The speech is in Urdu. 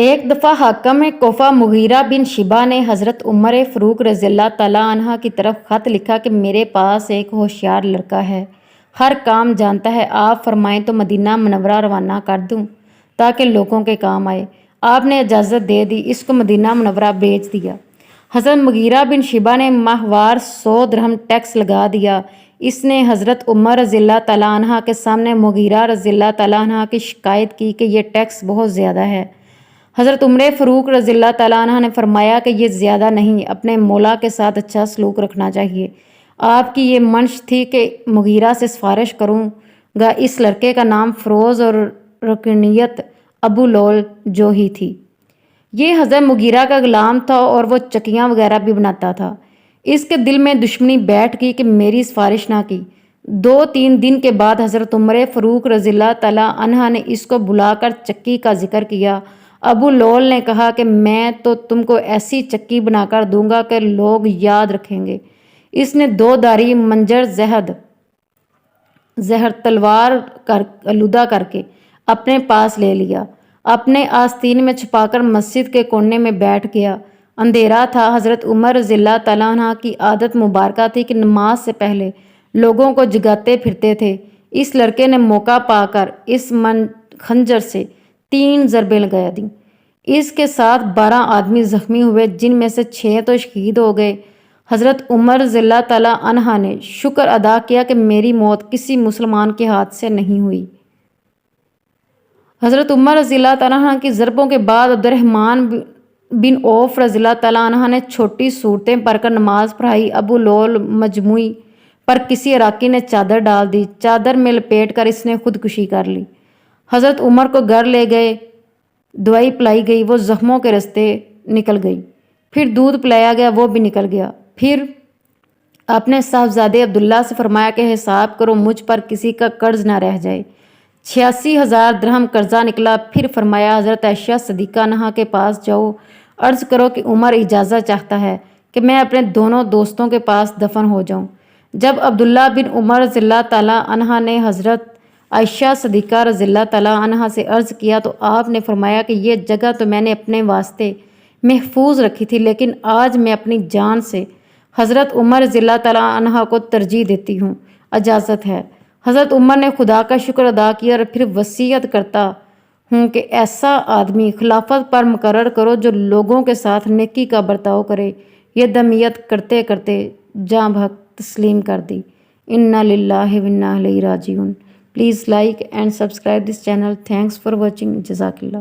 ایک دفعہ حاکم کوفہ مغیرہ بن شعبہ نے حضرت عمر فاروق رضی اللہ تعالیٰ عنہ کی طرف خط لکھا کہ میرے پاس ایک ہوشیار لڑکا ہے، ہر کام جانتا ہے، آپ فرمائیں تو مدینہ منورہ روانہ کر دوں تاکہ لوگوں کے کام آئے۔ آپ نے اجازت دے دی، اس کو مدینہ منورہ بھیج دیا۔ حضرت مغیرہ بن شعبہ نے ماہوار 100 درہم ٹیکس لگا دیا۔ اس نے حضرت عمر رضی اللہ تعالیٰ عنہ کے سامنے مغیرہ رضی اللہ تعالیٰ عنہ کی شکایت کی کہ یہ ٹیکس بہت زیادہ ہے۔ حضرت عمر فاروق رضی اللہ تعالیٰ عنہ نے فرمایا کہ یہ زیادہ نہیں، اپنے مولا کے ساتھ اچھا سلوک رکھنا چاہیے۔ آپ کی یہ منش تھی کہ مغیرہ سے سفارش کروں گا۔ اس لڑکے کا نام فروز اور رکنیت ابو لول جوہی تھی۔ یہ حضرت مغیرہ کا غلام تھا اور وہ چکیاں وغیرہ بھی بناتا تھا۔ اس کے دل میں دشمنی بیٹھ گئی کہ میری سفارش نہ کی۔ 2-3 دن کے بعد حضرت عمر فاروق رضی اللہ تعالیٰ عنہ نے اس کو بلا کر چکی کا ذکر کیا۔ ابو لول نے کہا کہ میں تو تم کو ایسی چکی بنا کر دوں گا کہ لوگ یاد رکھیں گے۔ اس نے 2 دھاری منجر زہر تلوار آلودہ کر کے اپنے پاس لے لیا، اپنے آستین میں چھپا کر مسجد کے کونے میں بیٹھ گیا۔ اندھیرا تھا۔ حضرت عمر رضی اللہ تعالیٰ عنہ کی عادت مبارکہ تھی کہ نماز سے پہلے لوگوں کو جگاتے پھرتے تھے۔ اس لڑکے نے موقع پا کر اس خنجر سے 3 ضربیں لگا دیں۔ اس کے ساتھ 12 آدمی زخمی ہوئے، جن میں سے 6 تو شہید ہو گئے۔ حضرت عمر رضی اللہ تعالیٰ عنہ نے شکر ادا کیا کہ میری موت کسی مسلمان کے ہاتھ سے نہیں ہوئی۔ حضرت عمر رضی اللہ تعالیٰ عنہ کی ضربوں کے بعد عبد الرحمن بن عوف رضی اللہ تعالیٰ عنہ نے چھوٹی صورتیں پڑھ کر نماز پڑھائی۔ ابو لول مجموعی پر کسی عراقی نے چادر ڈال دی، چادر میں لپیٹ کر اس نے خودکشی کر لی۔ حضرت عمر کو گھر لے گئے، دوائی پلائی گئی، وہ زخموں کے راستے نکل گئی۔ پھر دودھ پلایا گیا، وہ بھی نکل گیا۔ پھر اپنے صاحبزادے عبداللہ سے فرمایا کہ حساب کرو، مجھ پر کسی کا قرض نہ رہ جائے۔ 86,000 درہم قرضہ نکلا۔ پھر فرمایا حضرت عائشہ صدیقہ عنہا کے پاس جاؤ، عرض کرو کہ عمر اجازت چاہتا ہے کہ میں اپنے دونوں دوستوں کے پاس دفن ہو جاؤں۔ جب عبداللہ بن عمر رضی اللہ تعالیٰ عنہ نے حضرت عائشہ صدیقہ رضی اللہ تعالیٰ عنہ سے عرض کیا تو آپ نے فرمایا کہ یہ جگہ تو میں نے اپنے واسطے محفوظ رکھی تھی، لیکن آج میں اپنی جان سے حضرت عمر رضی اللہ تعالیٰ عنہ کو ترجیح دیتی ہوں، اجازت ہے۔ حضرت عمر نے خدا کا شکر ادا کیا اور پھر وصیت کرتا ہوں کہ ایسا آدمی خلافت پر مقرر کرو جو لوگوں کے ساتھ نیکی کا برتاؤ کرے۔ یہ دمیت کرتے کرتے جاں بحق تسلیم کر دی۔ انا للہ و انا الیہ راجعون۔ Please like and subscribe this channel. Thanks for watching. Jazakallah.